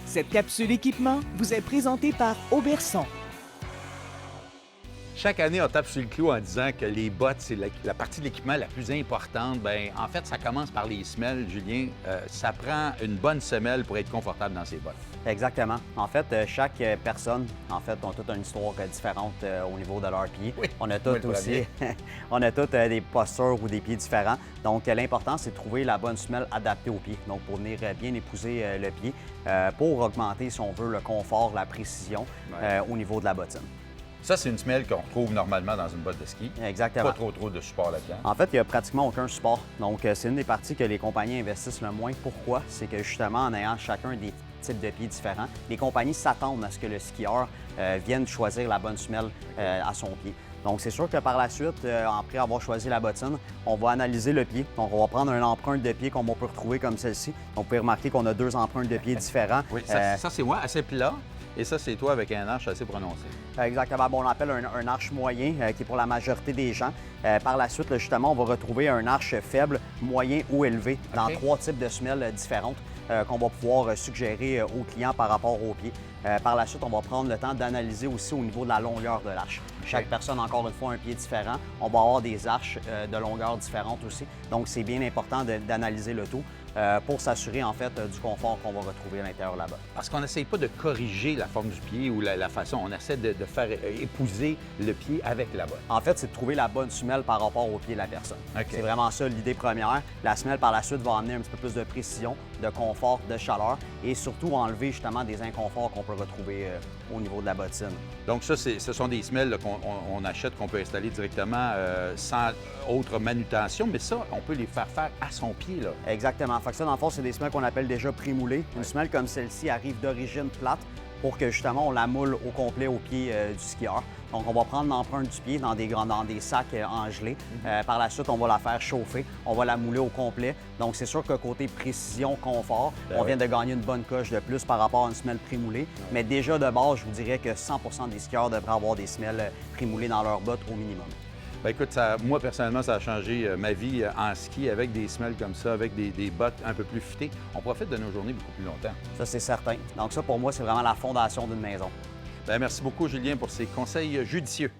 Cette capsule équipement vous est présentée par Auberson. Chaque année, on tape sur le clou en disant que les bottes, c'est la partie de l'équipement la plus importante. Bien, en fait, ça commence par les semelles, Julien. Ça prend une bonne semelle pour être confortable dans ses bottes. Exactement. En fait, chaque personne, en fait, ont toute une histoire différente au niveau de leurs pieds. Oui, On a oui, toutes aussi, on a toutes des postures ou des pieds différents. Donc, l'important, c'est de trouver la bonne semelle adaptée au pied. Donc, pour venir bien épouser le pied, pour augmenter, si on veut, le confort, la précision au niveau de la bottine. Ça, c'est une semelle qu'on retrouve normalement dans une botte de ski. Exactement. Pas trop de support là-dedans. En fait, il n'y a pratiquement aucun support. Donc, c'est une des parties que les compagnies investissent le moins. Pourquoi? C'est que justement, en ayant chacun des types de pieds différents, les compagnies s'attendent à ce que le skieur vienne choisir la bonne semelle à son pied. Donc, c'est sûr que par la suite, après avoir choisi la bottine, on va analyser le pied. Donc, on va prendre une empreinte de pied comme on peut retrouver comme celle-ci. Donc, vous pouvez remarquer qu'on a deux empreintes de pied différents. Oui, ça c'est moi, assez plat. Et ça, c'est toi avec un arche assez prononcé. Exactement. Bon, on l'appelle un arche moyen, qui est pour la majorité des gens. Par la suite, là, justement, on va retrouver un arche faible, moyen ou élevé dans trois types de semelles différentes qu'on va pouvoir suggérer aux clients par rapport aux pieds. Par la suite, on va prendre le temps d'analyser aussi au niveau de la longueur de l'arche. Chaque personne, encore une fois, un pied différent. On va avoir des arches de longueur différentes aussi. Donc, c'est bien important d'analyser le tout pour s'assurer, en fait, du confort qu'on va retrouver à l'intérieur là-bas. Parce qu'on n'essaye pas de corriger la forme du pied ou la façon. On essaie de faire épouser le pied avec la botte. En fait, c'est de trouver la bonne semelle par rapport au pied de la personne. Okay. C'est vraiment ça l'idée première. La semelle, par la suite, va amener un petit peu plus de précision, de confort, de chaleur et surtout enlever justement des inconforts qu'on peut retrouver au niveau de la bottine. Donc ça, ce sont des semelles qu'on achète, qu'on peut installer directement sans autre manutention, mais ça, on peut les faire à son pied, là. Exactement. Fait que ça, dans le fond, c'est des semelles qu'on appelle déjà pré-moulées. Une semelle comme celle-ci arrive d'origine plate pour que justement on la moule au complet au pied du skieur. Donc, on va prendre l'empreinte du pied dans des sacs engelés. Par la suite, on va la faire chauffer. On va la mouler au complet. Donc, c'est sûr que côté précision, confort, on vient de gagner une bonne coche de plus par rapport à une semelle pré-moulée. Mais déjà, de base, je vous dirais que 100 des skieurs devraient avoir des semelles pré-moulées dans leurs bottes au minimum. Bien, écoute, moi, personnellement, ça a changé ma vie en ski avec des semelles comme ça, avec des bottes un peu plus futées. On profite de nos journées beaucoup plus longtemps. Ça, c'est certain. Donc ça, pour moi, c'est vraiment la fondation d'une maison. Bien, merci beaucoup, Julien, pour ces conseils judicieux.